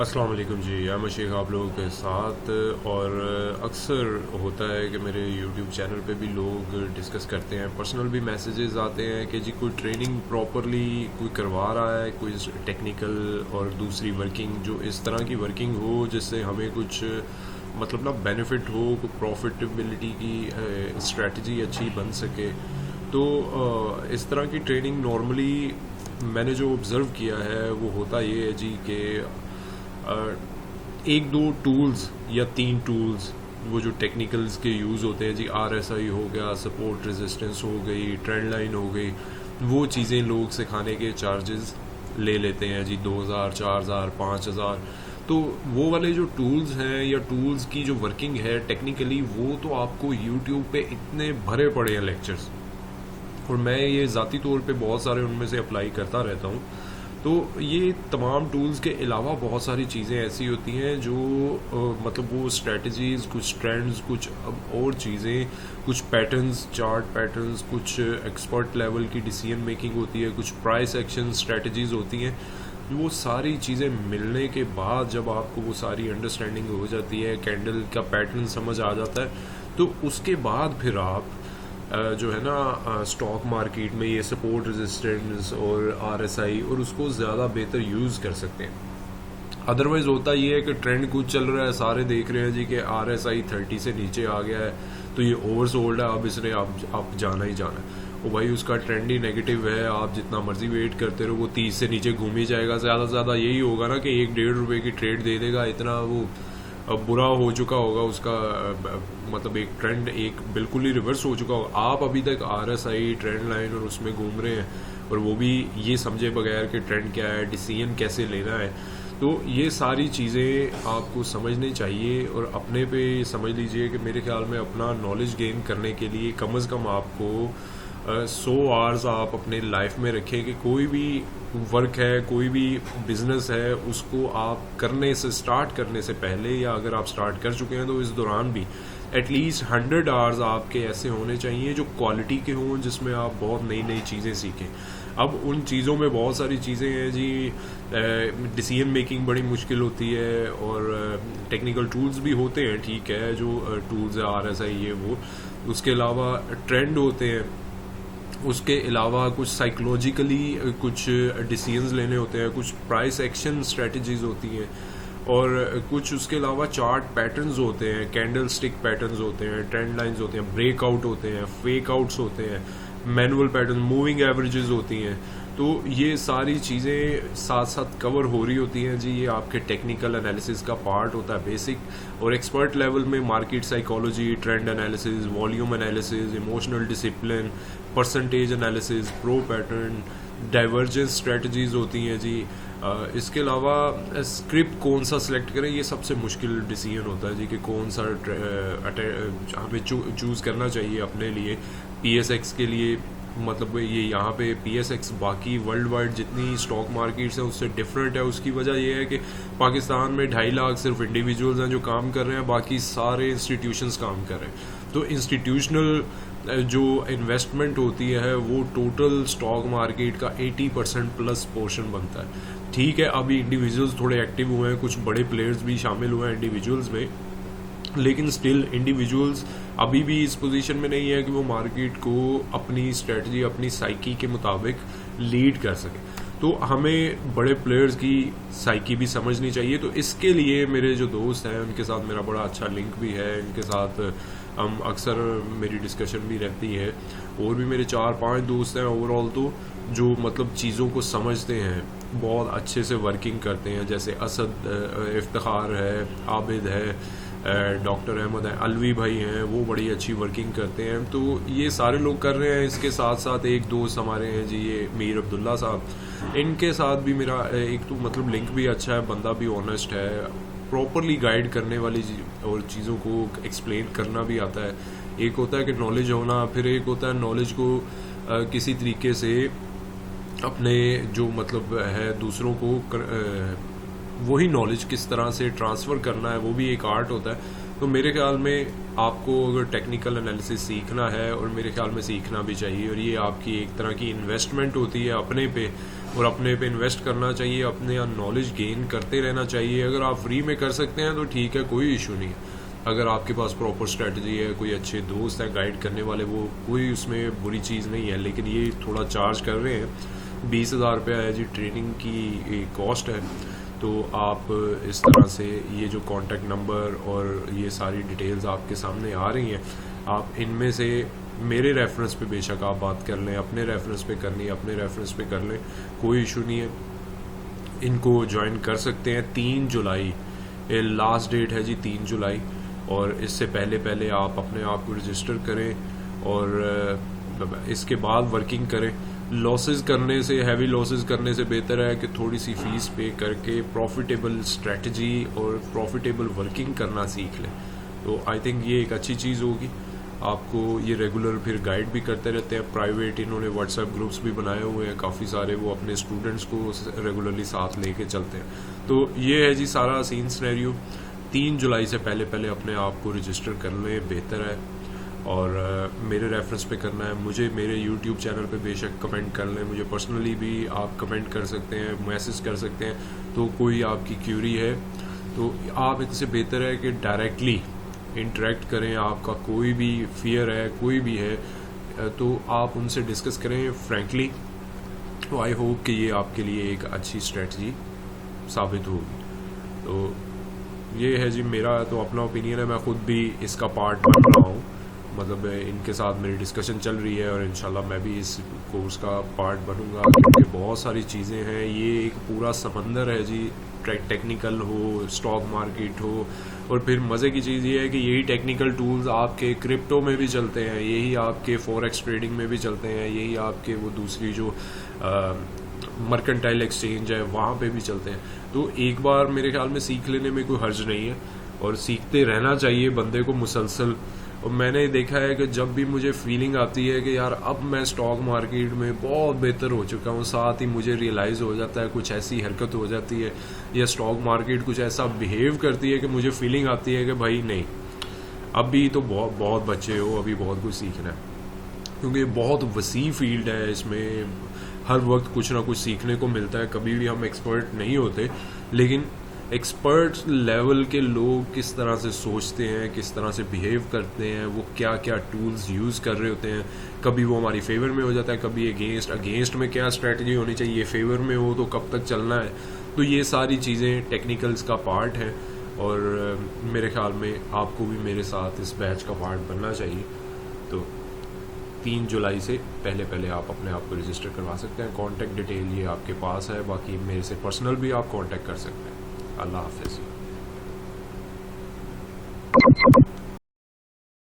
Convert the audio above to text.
अस्सलाम वालेकुम जी। मैं शेख आप लोगों के साथ। और अक्सर होता है कि मेरे यूट्यूब चैनल पे भी लोग डिस्कस करते हैं, पर्सनल भी मैसेजेस आते हैं कि जी कोई ट्रेनिंग प्रॉपरली कोई करवा रहा है, कोई टेक्निकल और दूसरी वर्किंग, जो इस तरह की वर्किंग हो जिससे हमें कुछ मतलब ना बेनिफिट हो, कोई प्रॉफिटेबिलिटी की स्ट्रेटजी अच्छी बन सके। तो इस तरह की ट्रेनिंग नॉर्मली मैंने जो ऑब्ज़र्व किया है वो होता ये है जी कि एक दो टूल्स या तीन टूल्स वो जो टेक्निकल्स के यूज़ होते हैं जी, RSI हो गया, सपोर्ट रेजिस्टेंस हो गई, ट्रेंड लाइन हो गई, वो चीज़ें लोग सिखाने के चार्जेस ले लेते हैं जी 2000, 4000, 5000। तो वो वाले जो टूल्स हैं या टूल्स की जो वर्किंग है टेक्निकली, वो तो आपको यूट्यूब पे इतने भरे पड़े हैं लेक्चर्स, और मैं ये ज़ाती तौर पे बहुत सारे उनमें से अप्लाई करता रहता हूँ। तो ये तमाम टूल्स के अलावा बहुत सारी चीज़ें ऐसी होती हैं जो मतलब वो स्ट्रेटजीज़, कुछ ट्रेंड्स, कुछ और चीज़ें, कुछ पैटर्न्स, चार्ट पैटर्न्स, कुछ एक्सपर्ट लेवल की डिसीजन मेकिंग होती है, कुछ प्राइस एक्शन स्ट्रेटजीज़ होती हैं। वो सारी चीज़ें मिलने के बाद जब आपको वो सारी अंडरस्टैंडिंग हो जाती है, कैंडल का पैटर्न समझ आ जाता है, तो उसके बाद फिर आप जो है ना स्टॉक मार्केट में ये सपोर्ट रेजिस्टेंस और RSI और उसको ज़्यादा बेहतर यूज़ कर सकते हैं। अदरवाइज़ होता ये है कि ट्रेंड कुछ चल रहा है, सारे देख रहे हैं जी कि RSI 30 से नीचे आ गया है तो ये ओवरसोल्ड है, अब इसने आप जाना ही जाना है। वो भाई उसका ट्रेंड ही नेगेटिव है, आप जितना मर्जी वेट करते रहो वो 30 से नीचे घूम ही जाएगा। ज़्यादा से ज़्यादा यही होगा ना कि 1-1.5 रुपये की ट्रेड दे देगा, इतना वो बुरा हो चुका होगा उसका, मतलब एक ट्रेंड एक बिल्कुल ही रिवर्स हो चुका होगा। आप अभी तक RSI, ट्रेंड लाइन और उसमें घूम रहे हैं, और वो भी ये समझे बगैर कि ट्रेंड क्या है, डिसीजन कैसे लेना है। तो ये सारी चीज़ें आपको समझनी चाहिए, और अपने पे समझ लीजिए कि मेरे ख्याल में अपना नॉलेज गेन करने के लिए कम से कम आपको 100 आवर्स आप अपने लाइफ में रखें कि कोई भी वर्क है, कोई भी बिजनेस है, उसको आप करने से, स्टार्ट करने से पहले, या अगर आप स्टार्ट कर चुके हैं तो इस दौरान भी एटलीस्ट 100 आवर्स आपके ऐसे होने चाहिए जो क्वालिटी के हों, जिसमें आप बहुत नई नई चीज़ें सीखें। अब उन चीज़ों में बहुत सारी चीज़ें हैं जी, डिसीजन मेकिंग बड़ी मुश्किल होती है, और टेक्निकल टूल्स भी होते हैं, ठीक है, जो टूल्स है RSI ये वो, उसके अलावा ट्रेंड होते हैं, उसके अलावा कुछ साइकोलॉजिकली कुछ डिसीजंस लेने होते हैं, कुछ प्राइस एक्शन स्ट्रेटजीज होती हैं, और कुछ उसके अलावा चार्ट पैटर्न्स होते हैं, कैंडल स्टिक पैटर्न्स होते हैं, ट्रेंड लाइंस होते हैं, ब्रेकआउट होते हैं, फेक आउट्स होते हैं, मैनुअल पैटर्न, मूविंग एवरेजेस होती हैं। तो ये सारी चीज़ें साथ साथ कवर हो रही होती हैं जी। ये आपके टेक्निकल एनालिसिस का पार्ट होता है बेसिक, और एक्सपर्ट लेवल में market psychology, trend analysis, volume analysis, emotional discipline, percentage analysis, pro pattern, divergence strategies होती हैं जी। इसके अलावा स्क्रिप्ट कौन सा सिलेक्ट करें, ये सबसे मुश्किल डिसीजन होता है जी कि कौन सा हमें चूज़ करना चाहिए अपने लिए। PSX के लिए, मतलब ये यहाँ पे PSX बाकी वर्ल्ड वाइड जितनी स्टॉक मार्केट्स हैं उससे डिफरेंट है। उसकी वजह ये है कि पाकिस्तान में 2.5 लाख सिर्फ इंडिविजुअल्स हैं जो काम कर रहे हैं, बाकी सारे इंस्टीट्यूशंस काम कर रहे हैं। तो इंस्टीट्यूशनल जो इन्वेस्टमेंट होती है वो टोटल स्टॉक मार्केट का 80% प्लस पोर्शन बनता है। ठीक है, अभी इंडिविजुअल्स थोड़े एक्टिव हुए हैं, कुछ बड़े प्लेयर्स भी शामिल हुए हैं इंडिविजुअल्स में, लेकिन स्टिल इंडिविजुअल्स अभी भी इस पोजीशन में नहीं है कि वो मार्केट को अपनी स्ट्रेटजी, अपनी साइकी के मुताबिक लीड कर सके। तो हमें बड़े प्लेयर्स की साइकी भी समझनी चाहिए। तो इसके लिए मेरे जो दोस्त हैं उनके साथ मेरा बड़ा अच्छा लिंक भी है, इनके साथ हम अक्सर मेरी डिस्कशन भी रहती है। और भी मेरे 4-5 दोस्त हैं ओवरऑल, तो जो मतलब चीज़ों को समझते हैं, बहुत अच्छे से वर्किंग करते हैं, जैसे असद इफ्तिखार है, आबिद है, डॉक्टर अहमद है, अलवी भाई हैं, वो बड़ी अच्छी वर्किंग करते हैं। तो ये सारे लोग कर रहे हैं। इसके साथ साथ एक दोस्त हमारे हैं जी, ये मीर अब्दुल्ला साहब, इनके साथ भी मेरा एक तो मतलब लिंक भी अच्छा है, बंदा भी ऑनेस्ट है, प्रॉपरली गाइड करने वाली और चीज़ों को एक्सप्लेन करना भी आता है। एक होता है कि नॉलेज होना, फिर एक होता है नॉलेज को किसी तरीके से अपने जो मतलब है दूसरों को वही नॉलेज किस तरह से ट्रांसफ़र करना है, वो भी एक आर्ट होता है। तो मेरे ख्याल में आपको अगर टेक्निकल एनालिसिस सीखना है, और मेरे ख्याल में सीखना भी चाहिए, और ये आपकी एक तरह की इन्वेस्टमेंट होती है अपने पे, और अपने पे इन्वेस्ट करना चाहिए, अपने नॉलेज गेन करते रहना चाहिए। अगर आप फ्री में कर सकते हैं तो ठीक है, कोई इशू नहीं है। अगर आपके पास प्रॉपर स्ट्रेटजी है, कोई अच्छे दोस्त हैं गाइड करने वाले, वो कोई उसमें बुरी चीज़ नहीं है। लेकिन ये थोड़ा चार्ज कर रहे हैं, 20,000 रुपया है जी ट्रेनिंग की कॉस्ट है। तो आप इस तरह से ये जो कॉन्टैक्ट नंबर और ये सारी डिटेल्स आपके सामने आ रही हैं, आप इनमें से मेरे रेफरेंस पे बेशक आप बात कर लें, अपने रेफरेंस पे करनी है अपने रेफरेंस पे कर लें, कोई इशू नहीं है। इनको ज्वाइन कर सकते हैं। 3 जुलाई लास्ट डेट है जी, 3 जुलाई। और इससे पहले पहले आप अपने आप को रजिस्टर करें और इसके बाद वर्किंग करें। लॉसेस करने से, हैवी लॉसेस करने से बेहतर है कि थोड़ी सी फीस पे करके प्रॉफिटेबल स्ट्रेटजी और प्रॉफिटेबल वर्किंग करना सीख लें। तो आई थिंक ये एक अच्छी चीज़ होगी। आपको ये रेगुलर फिर गाइड भी करते रहते हैं। प्राइवेट इन्होंने व्हाट्सएप ग्रुप्स भी बनाए हुए हैं काफ़ी सारे, वो अपने स्टूडेंट्स को रेगुलरली साथ लेके चलते हैं। तो ये है जी सारा सीन सिनेरियो। 3 जुलाई से पहले पहले अपने आप को रजिस्टर कर लें, बेहतर है। और मेरे रेफरेंस पे करना है। मुझे मेरे यूट्यूब चैनल पे बेशक कमेंट कर लें, मुझे पर्सनली भी आप कमेंट कर सकते हैं, मैसेज कर सकते हैं। तो कोई आपकी क्यूरी है तो आप इससे बेहतर है कि डायरेक्टली इंटरेक्ट करें। आपका कोई भी फियर है, कोई भी है, तो आप उनसे डिस्कस करें फ्रैंकली। तो आई होप कि ये आपके लिए एक अच्छी स्ट्रेटजी साबित होगी। तो ये है जी मेरा तो अपना ओपिनियन है। मैं खुद भी इसका पार्ट बन रहा हूँ, मतलब इनके साथ मेरी डिस्कशन चल रही है और इंशाल्लाह मैं भी इस कोर्स का पार्ट बनूंगा, क्योंकि बहुत सारी चीज़ें हैं। ये एक पूरा समंदर है जी, टेक्निकल हो, स्टॉक मार्केट हो, और फिर मज़े की चीज़ ये है कि यही टेक्निकल टूल्स आपके क्रिप्टो में भी चलते हैं, यही आपके फॉरेक्स ट्रेडिंग में भी चलते हैं, यही आपके वो दूसरी जो मर्केंटाइल एक्सचेंज है वहाँ पे भी चलते हैं। तो एक बार मेरे ख्याल में सीख लेने में कोई हर्ज नहीं है, और सीखते रहना चाहिए बंदे को मुसलसल। और मैंने देखा है कि जब भी मुझे फीलिंग आती है कि यार अब मैं स्टॉक मार्केट में बहुत बेहतर हो चुका हूँ, साथ ही मुझे रियलाइज़ हो जाता है, कुछ ऐसी हरकत हो जाती है या स्टॉक मार्केट कुछ ऐसा बिहेव करती है कि मुझे फीलिंग आती है कि भाई नहीं, अभी तो बहुत बहुत बच्चे हो, अभी बहुत कुछ सीखना है। क्योंकि बहुत वसी फील्ड है, इसमें हर वक्त कुछ ना कुछ सीखने को मिलता है। कभी भी हम एक्सपर्ट नहीं होते, लेकिन एक्सपर्ट लेवल के लोग किस तरह से सोचते हैं, किस तरह से बिहेव करते हैं, वो क्या क्या टूल्स यूज़ कर रहे होते हैं, कभी वो हमारी फेवर में हो जाता है, कभी अगेंस्ट में क्या स्ट्रेटजी होनी चाहिए, फेवर में हो तो कब तक चलना है। तो ये सारी चीज़ें टेक्निकल्स का पार्ट है, और मेरे ख्याल में आपको भी मेरे साथ इस बैच का पार्ट बनना चाहिए। तो 3 जुलाई से पहले पहले आप अपने आप को रजिस्टर करवा सकते हैं। कॉन्टैक्ट डिटेल ये आपके पास है, बाकी मेरे से पर्सनल भी आप कॉन्टैक्ट कर सकते हैं। अल्लाह हाफिज़।